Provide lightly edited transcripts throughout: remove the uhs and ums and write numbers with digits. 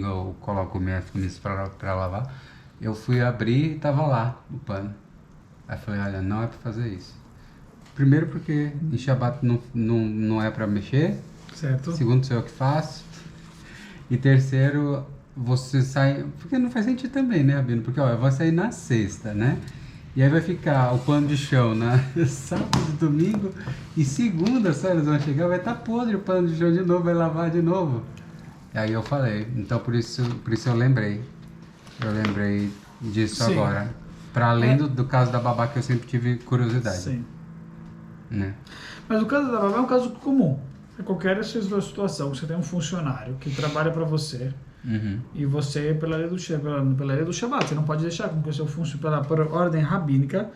eu coloco minhas camisas pra lavar. Eu fui abrir e tava lá o pano. Aí eu falei, olha, não é pra fazer isso. Primeiro porque em Shabbat não é pra mexer. Certo? Segundo, sou eu que faço. E terceiro, você sai... Porque não faz sentido também, né, Rabino? Porque, ó, eu vou sair na sexta, né? E aí vai ficar o pano de chão na sábado, domingo. E segunda só eles vão chegar, vai estar podre o pano de chão de novo, vai lavar de novo. E aí eu falei. Então por isso eu lembrei. Eu lembrei disso Sim. agora. Para além do caso da babá que eu sempre tive curiosidade. Sim. Né? Mas o caso da babá é um caso comum. É qualquer situação, você tem um funcionário que trabalha para você e você, pela lei do Shabbat, você não pode deixar com que o seu funcionário, por ordem rabínica,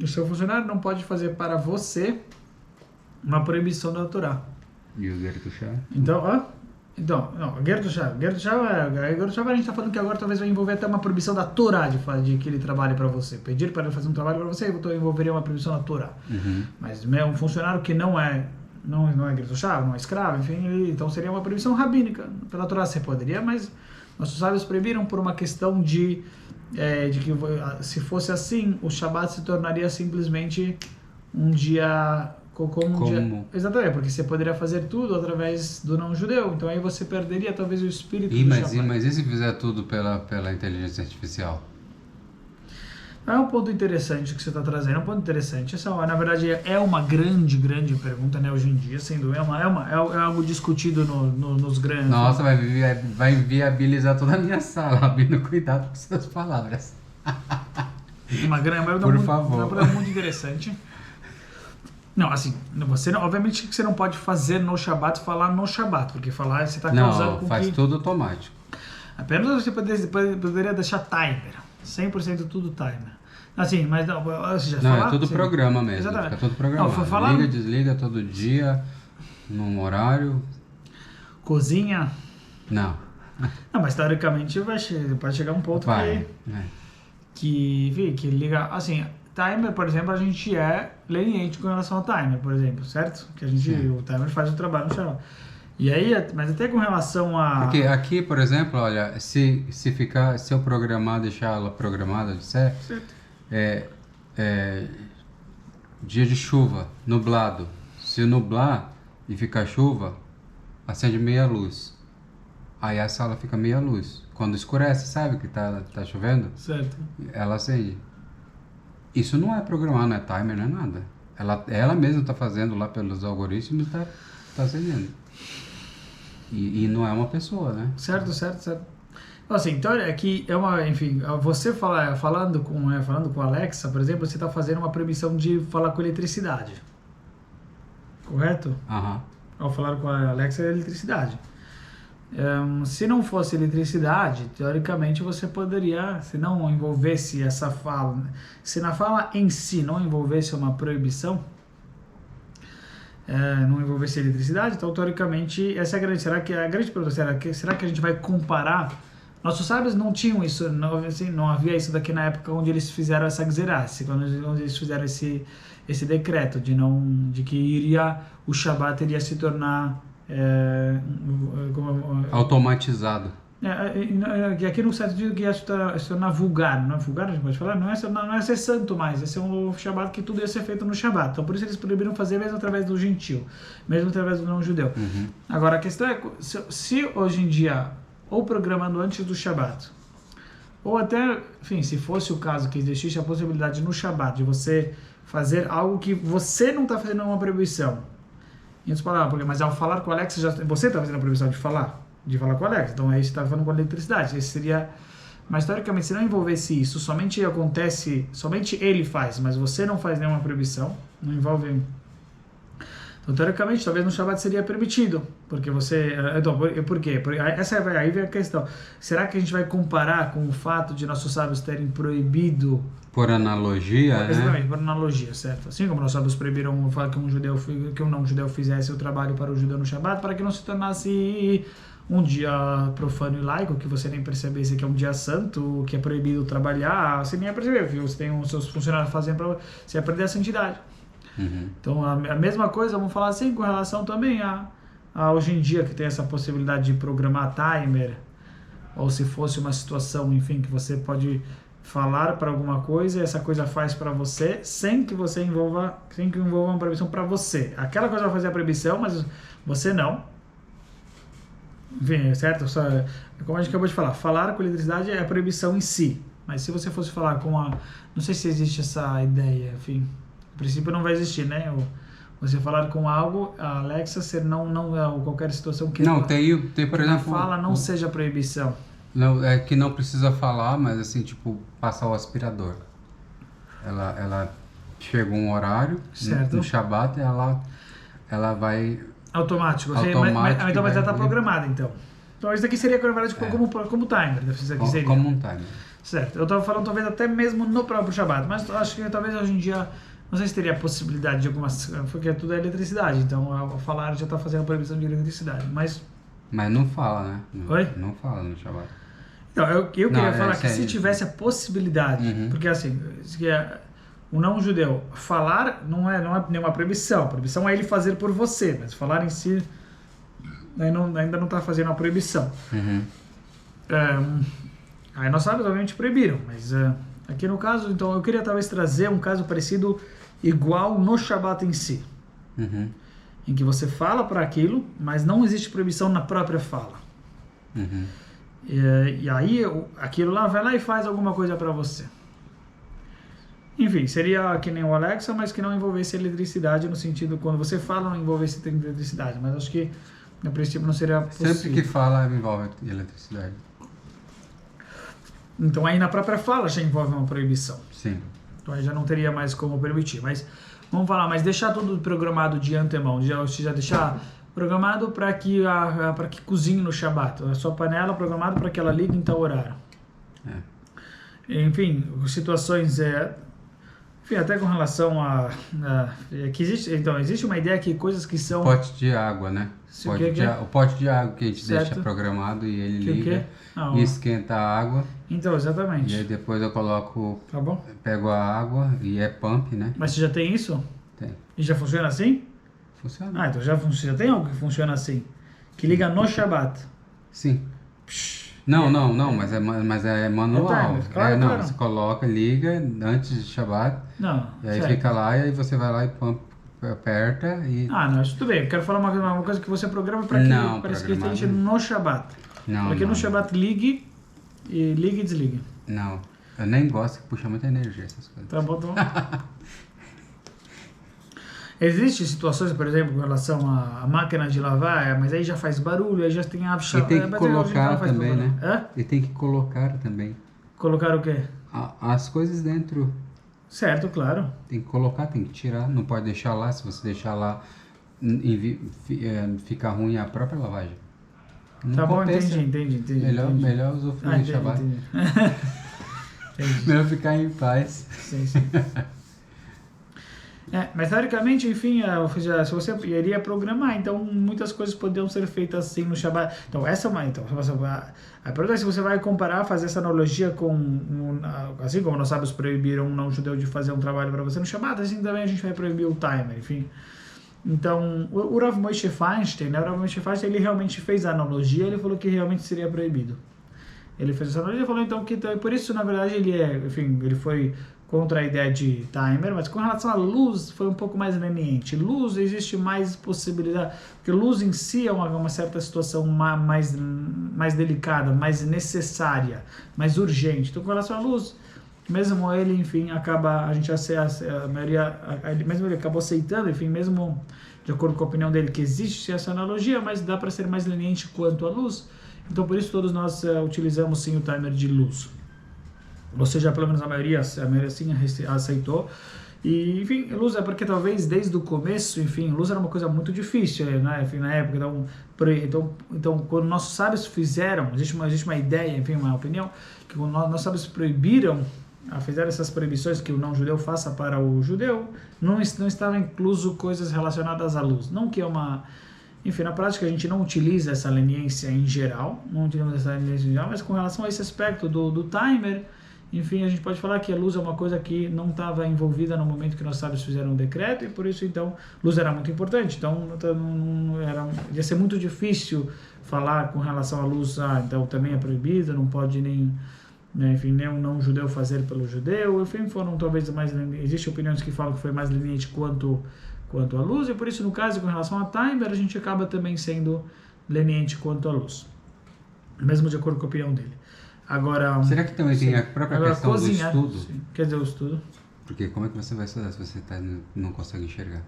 o seu funcionário não pode fazer para você uma proibição da Torá. E o Gertushá? Não, Gertushá a gente está falando que agora talvez vai envolver até uma proibição da Torá de que ele trabalhe para você. Pedir para ele fazer um trabalho para você envolveria uma proibição da Torá. Mas um funcionário que não é Gertushá, não é escravo, enfim, então seria uma proibição rabínica. Pela Torá você poderia, mas nossos sábios proibiram por uma questão de que se fosse assim, o Shabat se tornaria simplesmente um dia... Como? Exatamente, porque você poderia fazer tudo através do não-judeu, então aí você perderia talvez o espírito do Shabbat. Mas e se fizer tudo pela inteligência artificial? É um ponto interessante que você está trazendo, é um ponto interessante. Essa, na verdade, é uma grande pergunta, né, hoje em dia, sem dúvida. É algo discutido nos grandes... Nossa, vai viabilizar toda a minha sala, Rabino, cuidado com suas palavras. Por favor. É muito interessante. Não, assim, obviamente que você não pode fazer no Shabbat, falar no Shabbat, porque falar você está causando com faz tudo automático. Apenas você poderia deixar timer, 100% tudo timer. Assim, mas não, você já é tudo programa mesmo, exatamente. Fica tudo programado. Não, falar... Liga, desliga todo dia, num horário. Cozinha? Não. Não, mas teoricamente pode chegar um ponto que liga, assim... Timer, por exemplo, a gente é leniente com relação ao timer, por exemplo, certo? Que o timer faz o trabalho no chão. E aí, mas até com relação a... Porque aqui, por exemplo, olha, se eu programar, deixar ela programada, certo? Dia de chuva, nublado. Se nublar e ficar chuva, acende meia luz. Aí a sala fica meia luz. Quando escurece, sabe que tá chovendo? Certo. Ela acende. Isso não é programar, não é timer, não é nada. Ela mesma está fazendo lá pelos algoritmos e está acendendo. E não é uma pessoa, né? Certo. Assim, então aqui enfim, você falando com a Alexa, por exemplo, você está fazendo uma proibição de falar com eletricidade. Correto? Ao falar com a Alexa é eletricidade. Se não fosse eletricidade, teoricamente você poderia, se não envolvesse essa fala, se na fala em si não envolvesse uma proibição, não envolvesse eletricidade, então teoricamente essa é a grande, será que a gente vai comparar? Nossos sábios não tinham isso, não havia isso daqui na época onde eles fizeram essa gzerasse, onde eles fizeram esse decreto de que o Shabat iria se tornar automatizado. Aqui no sentido que ia se tornar vulgar, não é vulgar, a gente pode falar, não é ser santo mais, ia ser um Shabbat que tudo ia ser feito no Shabbat. Então por isso eles proibiram fazer mesmo através do gentil, mesmo através do não-judeu. Agora a questão é, se hoje em dia, ou programando antes do Shabbat, ou até, enfim, se fosse o caso que existisse a possibilidade no Shabbat de você fazer algo que você não está fazendo uma proibição, em outras palavras, mas ao falar com o Alex, você está fazendo a proibição de falar com o Alex, então aí você está falando com a eletricidade. Esse seria, mas teoricamente, se não envolvesse isso, somente ele faz, mas você não faz nenhuma proibição, não envolve. Então, teoricamente, talvez no Shabbat seria permitido, porque você... Então, por quê? Aí vem a questão. Será que a gente vai comparar com o fato de nossos sábios terem proibido... Por analogia, exatamente, por analogia, certo? Assim como nossos sábios proibiram que um não-judeu fizesse o trabalho para o judeu no Shabbat, para que não se tornasse um dia profano e laico, que você nem percebesse que é um dia santo, que é proibido trabalhar, você nem ia perceber, viu? Você tem os seus funcionários fazendo para você perder a santidade. Então, a mesma coisa, vamos falar assim, com relação também hoje em dia que tem essa possibilidade de programar timer, ou se fosse uma situação, enfim, que você pode falar para alguma coisa e essa coisa faz para você, sem que envolva uma proibição para você. Aquela coisa vai fazer a proibição, mas você não. Enfim, certo? Como a gente acabou de falar com eletricidade é a proibição em si. Mas se você fosse falar com a... Não sei se existe essa ideia, enfim. No princípio não vai existir, né? Você falar com algo, a Alexa, ser não qualquer situação que... Não, tem por exemplo... Fala não seja proibição. Não, é que não precisa falar, mas assim, tipo, passar o aspirador. Ela chega um horário no Shabat e ela vai... Automático. Automático Então, mas já está programada, então. Então, isso aqui seria, na verdade, como timer. Isso aqui seria. Como um timer. Certo. Eu estava falando, talvez, até mesmo no próprio Shabat, mas acho que talvez hoje em dia, não sei se teria a possibilidade de algumas... Porque tudo é eletricidade, então, ao falar, já está fazendo a proibição de eletricidade, mas... Mas não fala, né? Oi? Não fala no Shabat. Então, eu queria falar que se tivesse a possibilidade, porque assim, o não-judeu falar não é nenhuma proibição. A proibição é ele fazer por você, mas falar em si ainda não está fazendo a proibição. Aí nós sabemos, obviamente, proibiram, mas aqui no caso, então eu queria talvez trazer um caso parecido, igual no Shabat em si, em que você fala para aquilo, mas não existe proibição na própria fala. E aí aquilo lá vai lá e faz alguma coisa para você. Enfim, seria que nem o Alexa, mas que não envolvesse eletricidade, no sentido, quando você fala, não envolvesse eletricidade, mas acho que no princípio não seria possível. Sempre que fala envolve eletricidade. Então aí na própria fala já envolve uma proibição. Sim. Então aí já não teria mais como permitir, mas vamos falar, mas deixar tudo programado de antemão, já deixar programado para que cozinhe no Shabat, a sua panela programada para que ela ligue em tal horário. Enfim, situações enfim, até com relação que existe uma ideia que coisas que são... Pote de água, né? O pote de água que a gente deixa programado e ele liga e esquenta a água. Então, exatamente. E aí depois eu coloco, tá bom? Pego a água e é pump, né? Mas você já tem isso? Tem. E já funciona assim? Funciona. Então já tem algo que funciona assim, que liga no Shabat. Sim. Não, mas é manual. Claro. Você coloca, liga antes de Shabat. Não. E aí fica lá e aí você vai lá e aperta e... não, isso tudo bem. Eu quero falar uma coisa que você programa para que esteja no Shabat. Para que no Shabat ligue e desligue. Não, eu nem gosto que puxa muita energia essas coisas. Tá bom. Existem situações, por exemplo, com relação à máquina de lavar, mas aí já faz barulho, aí já tem a chave. E tem que colocar também, né? E tem que colocar também. Colocar o quê? As coisas dentro. Certo, claro. Tem que colocar, tem que tirar, não pode deixar lá. Se você deixar lá, fica ruim a própria lavagem. Não tá compensa. Bom, entendi. Melhor usufruir de Shabat. Melhor ficar em paz. Sim. Mas teoricamente, enfim, se você iria programar, então muitas coisas poderiam ser feitas assim no Shabat. Então essa é uma... a pergunta é se você vai comparar, fazer essa analogia com... assim como nós sábios proibiram um não-judeu de fazer um trabalho para você no Shabat, assim também a gente vai proibir o timer, enfim. Então, o Rav Moshe Feinstein, né? O Rav Moshe Feinstein, ele realmente fez a analogia, ele falou que realmente seria proibido. Ele fez essa analogia e falou então que... Por isso, na verdade, ele foi... contra a ideia de timer, mas com relação à luz foi um pouco mais leniente. Luz existe mais possibilidade, porque luz em si é uma certa situação mais delicada, mais necessária, mais urgente. Então com relação à luz, mesmo ele, enfim, a maioria, mesmo ele acabou aceitando, enfim, mesmo de acordo com a opinião dele que existe essa analogia, mas dá para ser mais leniente quanto à luz. Então por isso todos nós utilizamos sim o timer de luz. Ou seja, pelo menos a maioria sim aceitou. E, enfim, luz é porque talvez desde o começo, enfim, luz era uma coisa muito difícil, né? Enfim, na época. Então, quando nossos sábios fizeram, existe uma ideia, enfim, uma opinião, que quando nossos sábios fizeram essas proibições que o não-judeu faça para o judeu, não estava incluso coisas relacionadas à luz. Não que é uma... Enfim, na prática a gente não utiliza essa leniência em geral, mas com relação a esse aspecto do timer, Enfim, a gente pode falar que a luz é uma coisa que não estava envolvida no momento que nós sábios fizeram o decreto, e por isso, então, luz era muito importante. Então, ia ser muito difícil falar com relação à luz, então também é proibido, não pode nem, né, enfim, nem um não-judeu fazer pelo judeu. Enfim, foram talvez mais... Existem opiniões que falam que foi mais leniente quanto à luz, e por isso, no caso, com relação a timer, a gente acaba também sendo leniente quanto à luz, mesmo de acordo com a opinião dele. Agora, será que também tem a própria questão cozinhar, do estudo? Sim. Quer dizer, o estudo. Porque como é que você vai estudar se você não consegue enxergar?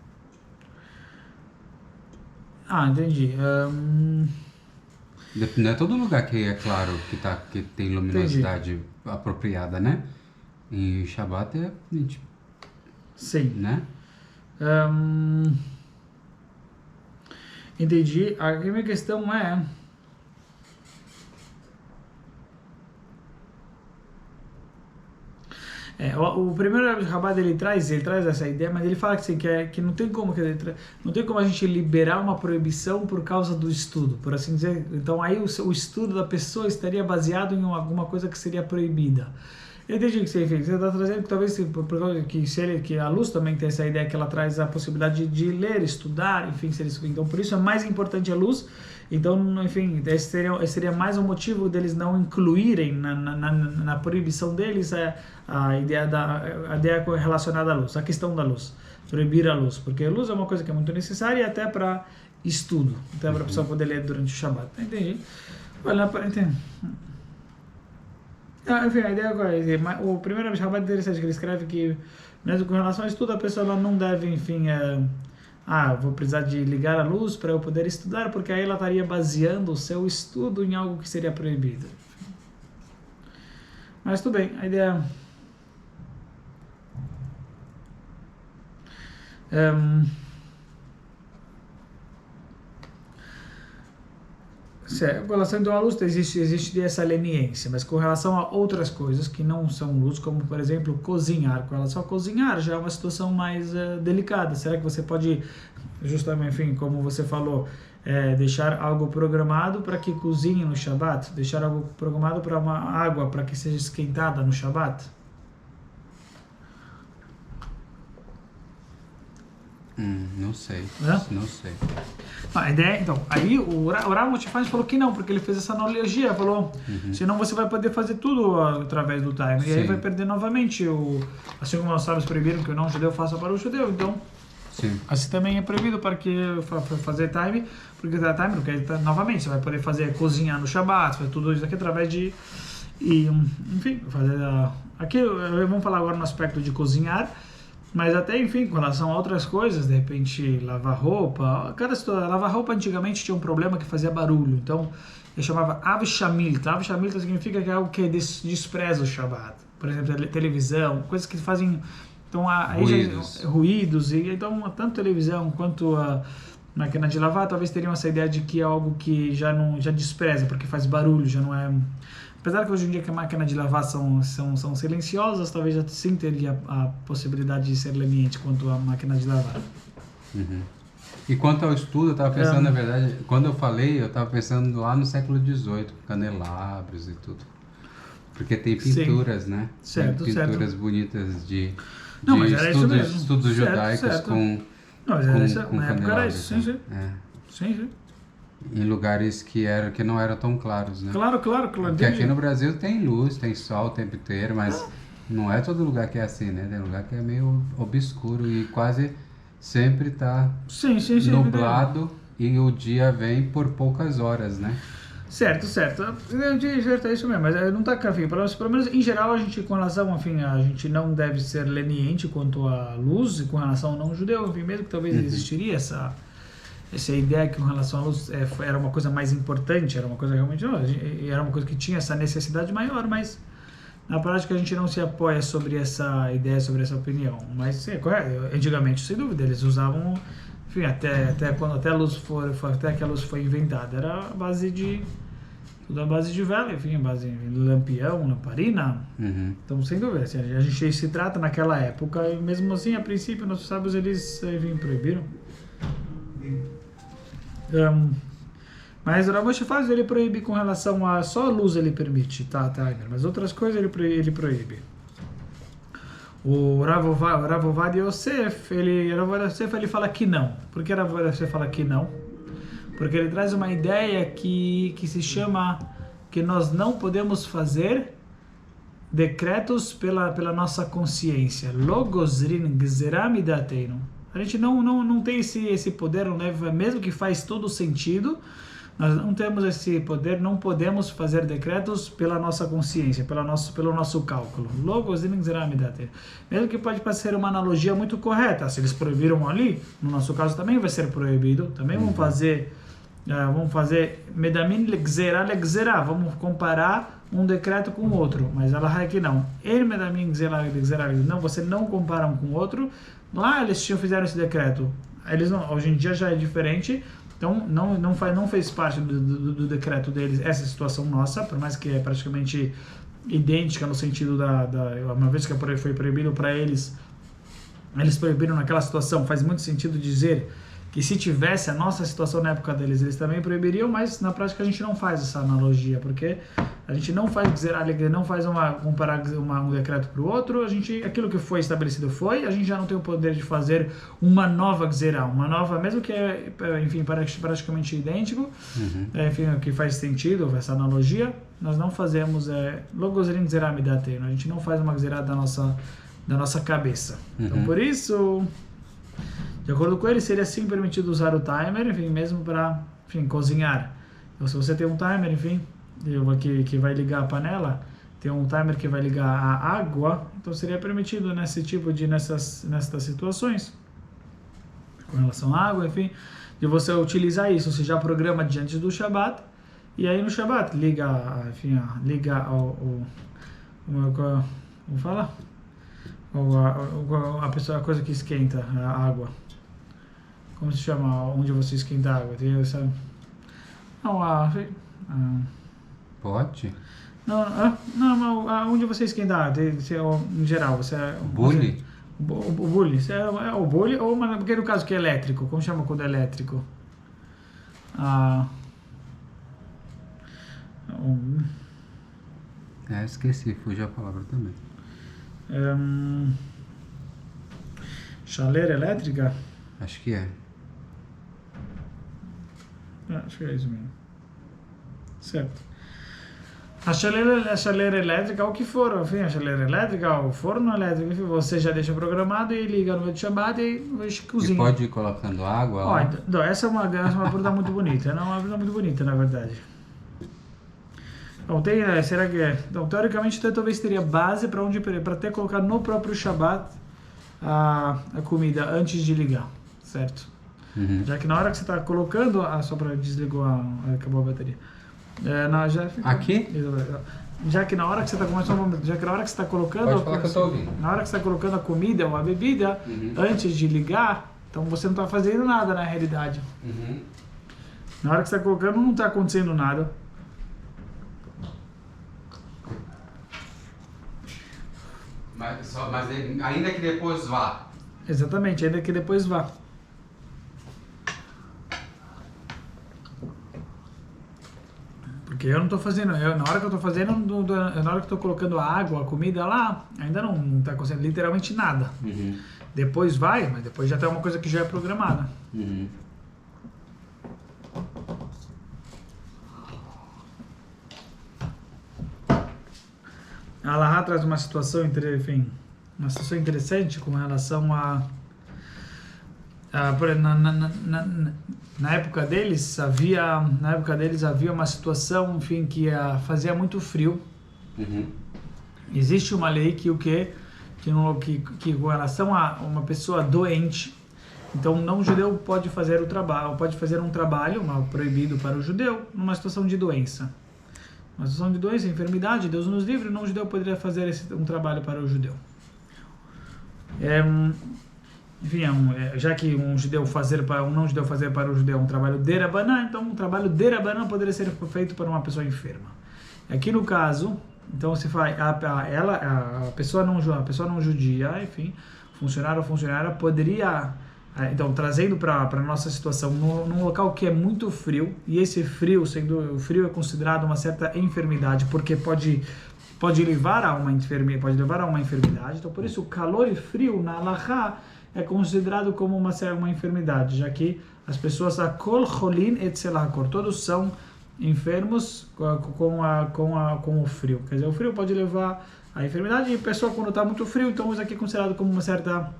Entendi. Não é todo lugar que é claro que tem luminosidade apropriada, né? Em Shabbat sim. Né? Entendi. A minha questão é... o primeiro Rabat ele traz essa ideia, mas ele fala que não tem como, não tem como a gente liberar uma proibição por causa do estudo, por assim dizer. Então aí o estudo da pessoa estaria baseado em alguma coisa que seria proibida. Eu entendi o que você está trazendo, que talvez que a luz também tem essa ideia que ela traz a possibilidade de ler, estudar, enfim, então por isso é mais importante a luz. Então, enfim, esse seria mais um motivo deles não incluírem na proibição deles a ideia relacionada à luz, a questão da luz, proibir a luz, porque a luz é uma coisa que é muito necessária até para estudo, até para a pessoa poder ler durante o Shabbat. Entendi. Olha, entendo. Enfim, a ideia é o primeiro Shabbat interessante que ele escreve que, mesmo com relação ao estudo, a pessoa ela não deve, enfim, vou precisar de ligar a luz para eu poder estudar, porque aí ela estaria baseando o seu estudo em algo que seria proibido. Mas tudo bem, a ideia... Com relação então à luz, existe essa leniência, mas com relação a outras coisas que não são luz, como por exemplo cozinhar, com relação a cozinhar já é uma situação mais delicada. Será que você pode, justamente, enfim, como você falou, deixar algo programado para que cozinhe no Shabbat? Deixar algo programado para uma água para que seja esquentada no Shabbat? Não sei. Não sei. A ideia, então, aí o Rav Motifaz falou que não, porque ele fez essa analogia, falou, senão você vai poder fazer tudo através do timer, e aí vai perder novamente, assim como nós sábios proibiram que o não-judeu faça para o judeu, então, assim também é proibido para que fazer timer, porque novamente, você vai poder fazer cozinhar no Shabbat, fazer tudo isso aqui através de, enfim, fazer, aqui vamos falar agora no aspecto de cozinhar, mas até, enfim, com relação a outras coisas, de repente, lavar roupa. Lavar roupa antigamente tinha um problema que fazia barulho. Então, ele chamava Avshamilta. Avshamilta significa que é algo que despreza o Shabbat. Por exemplo, televisão, coisas que fazem... Então, ruídos. E, então, tanto televisão quanto a máquina de lavar, talvez teriam essa ideia de que é algo que já despreza, porque faz barulho, já não é... Apesar que hoje em dia que a máquina de lavar são silenciosas, talvez sim teria a possibilidade de ser leniente quanto à máquina de lavar. E quanto ao estudo, eu estava pensando, na verdade, quando eu falei, eu estava pensando lá no século XVIII, candelabros e tudo. Porque tem pinturas, né? Certo, tem pinturas bonitas de mas era isso mesmo. Estudos judaicos com na época era isso, sim. Sim. Em lugares que não eram tão claros, né? Claro. Porque aqui no Brasil tem luz, tem sol o tempo inteiro, mas não é todo lugar que é assim, né? Tem lugar que é meio obscuro e quase sempre está nublado e o dia vem por poucas horas, né? Certo, é isso mesmo, mas não está, enfim, pelo menos em geral a gente, com relação, enfim, a gente não deve ser leniente quanto à luz e com relação ao não-judeu, enfim, mesmo que talvez existiria essa ideia que com relação à luz era uma coisa mais importante, era uma coisa realmente, era uma coisa que tinha essa necessidade maior, mas na prática a gente não se apoia sobre essa ideia, sobre essa opinião. Mas é correto, antigamente, sem dúvida, eles usavam, enfim, até que a luz foi inventada, era a base de vela, enfim, a base de lampião, lamparina. Então, sem dúvida, assim, a gente se trata naquela época, e mesmo assim, a princípio, nossos sábios, eles, enfim, proibiram. Mas o Rav Moshe faz, ele proíbe com relação a só a luz ele permite, tá, timer, mas outras coisas ele proíbe. O Rav Ovadia Yosef, ele fala que não. Por que Rav Ovadia Yosef fala que não? Porque ele traz uma ideia que se chama que nós não podemos fazer decretos pela nossa consciência. Logosrin gzeramidateinu. A gente não tem esse poder, mesmo que faz todo sentido, nós não temos esse poder, não podemos fazer decretos pela nossa consciência, pelo nosso cálculo. Logosrin gzeramidateinu. Mesmo que pode ser uma analogia muito correta. Se eles proibiram ali, no nosso caso também vai ser proibido. Também vamos fazer medamin legzerá, vamos comparar um decreto com o outro, mas ela é que não. Medamin legzerá, não, você não compara um com o outro. Lá eles fizeram esse decreto, eles não, hoje em dia já é diferente, então não fez parte do decreto deles essa situação nossa, por mais que é praticamente idêntica no sentido uma vez que foi proibido para eles proibiram naquela situação, faz muito sentido dizer que se tivesse a nossa situação na época deles, eles também proibiriam, mas na prática a gente não faz essa analogia, porque a gente não faz comparar um decreto para o outro, aquilo que foi estabelecido a gente já não tem o poder de fazer uma nova gzerá, mesmo que enfim, praticamente idêntico, enfim, que faz sentido, essa analogia, nós não fazemos logosrin gzerá midateinu, a gente não faz uma gzerá da nossa cabeça. Então, por isso, de acordo com ele, seria sim permitido usar o timer, enfim, mesmo para, cozinhar. Então, se você tem um timer, enfim, que vai ligar a panela, tem um timer que vai ligar a água, então seria permitido nessas situações, com relação à água, enfim, de você utilizar isso. Você já programa diante do Shabbat, e aí no Shabbat liga como fala? A coisa que esquenta a água. Como se chama? Onde você esquenta a água? Tem essa... Pote? Não, onde você esquenta a água? Em geral, Bule? O bule. O bule, porque no caso que é elétrico, como chama quando é elétrico? Esqueci, fugiu a palavra também. Chaleira elétrica? Acho que é. Acho que é isso mesmo. Certo. A chaleira elétrica, o que for, enfim, a chaleira elétrica, o forno elétrico, enfim, você já deixa programado e liga no meio do Shabbat e cozinha. E pode ir colocando água lá? Essa é uma pergunta muito bonita, não é uma pergunta muito bonita, na verdade. Então, será que é? Então, teoricamente, talvez teria base para ter colocado no próprio Shabbat a comida antes de ligar, certo? Já que na hora que você está colocando, só para desligou, acabou a bateria. Aqui? Já que na hora que você está colocando, pode falar que eu estou ouvindo. Na hora que você está colocando a comida ou a bebida antes de ligar, então você não está fazendo nada na realidade. Na hora que você está colocando, não está acontecendo nada. Mas ainda que depois vá. Exatamente, ainda que depois vá. Porque eu não estou fazendo, na hora que eu estou fazendo, na hora que eu estou colocando a água, a comida lá, ainda não está acontecendo literalmente nada. Depois vai, mas depois já tem uma coisa que já é programada. A Alahá traz uma situação interessante com relação na época deles havia uma situação, enfim, que fazia muito frio. Existe uma lei que com relação a uma pessoa doente, então não judeu pode fazer um trabalho proibido para o judeu numa situação de doença. Uma situação de doença, enfermidade, Deus nos livre, não judeu poderia fazer um trabalho para o judeu. Enfim, já que um não judeu fazer para o judeu um trabalho de Rabanan, então um trabalho de Rabanan poderia ser feito para uma pessoa enferma. Aqui no caso, então se faz a pessoa não judia, enfim, funcionário ou funcionária poderia Então, trazendo para a nossa situação, num local que é muito frio, e esse frio, sendo o frio é considerado uma certa enfermidade, porque pode levar a uma enfermidade. Então, por isso, o calor e frio na Halachá é considerado como uma enfermidade, já que as pessoas, a kol cholin etzel hakor, todos são enfermos com o frio. Quer dizer, o frio pode levar à enfermidade, e a pessoa quando está muito frio, então isso aqui é considerado como uma certa...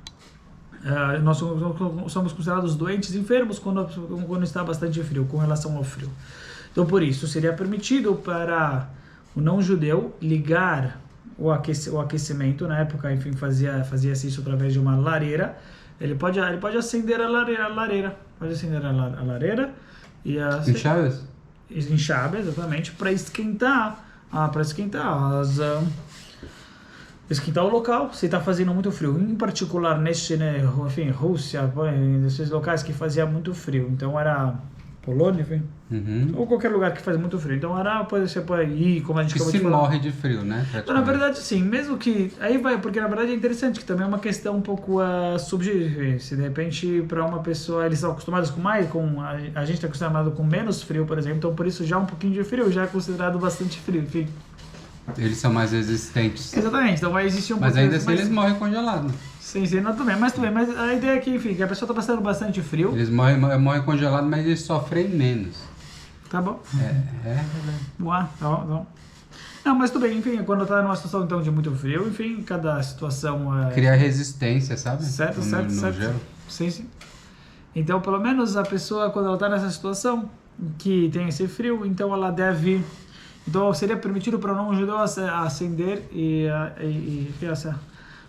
nós somos considerados doentes, enfermos, quando está bastante frio, com relação ao frio. Então, por isso, seria permitido para o não-judeu ligar o aquecimento, na época, enfim, fazia-se isso através de uma lareira. Ele pode acender a lareira, e Em Chaves? em Shabbos, exatamente, para esquentar esquentar o local, se está fazendo muito frio, em particular enfim, Rússia, nesses locais que fazia muito frio, então era Polônia, enfim, ou qualquer lugar que faz muito frio, então você pode ir, como a gente acabou de falar. Morre de frio, né? Então, na verdade, sim, mesmo que, aí vai, porque na verdade é interessante, que também é uma questão um pouco subjetiva, se de repente para uma pessoa, eles estão acostumados a gente está acostumado com menos frio, por exemplo, então por isso já um pouquinho de frio já é considerado bastante frio, enfim. Eles são mais resistentes. Exatamente, então vai existir um pouco... Mas ainda assim eles morrem congelados. Sim, não, também, mas a ideia é que, enfim, que a pessoa está passando bastante frio. Eles morrem congelados, mas eles sofrem menos. Tá bom. Tá bom. Não, mas tudo bem, enfim, quando está numa situação então de muito frio, enfim, cada situação... Cria resistência, sabe? Certo. Gelo. Sim. Então, pelo menos a pessoa, quando ela está nessa situação, que tem esse frio, então ela deve... Então, seria permitido para o não-judeu acender e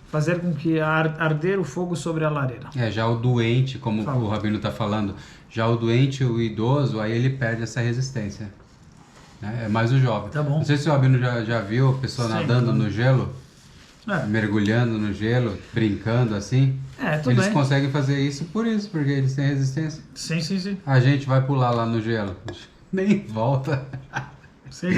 fazer com que arder o fogo sobre a lareira. Já o doente, como o Rabino está falando, já o doente, o idoso, aí ele perde essa resistência. É mais o jovem. Tá bom. Não sei se o Rabino já viu a pessoa nadando no gelo, mergulhando no gelo, brincando assim. Eles conseguem fazer isso porque eles têm resistência. Sim. A gente vai pular lá no gelo, nem volta. Sim,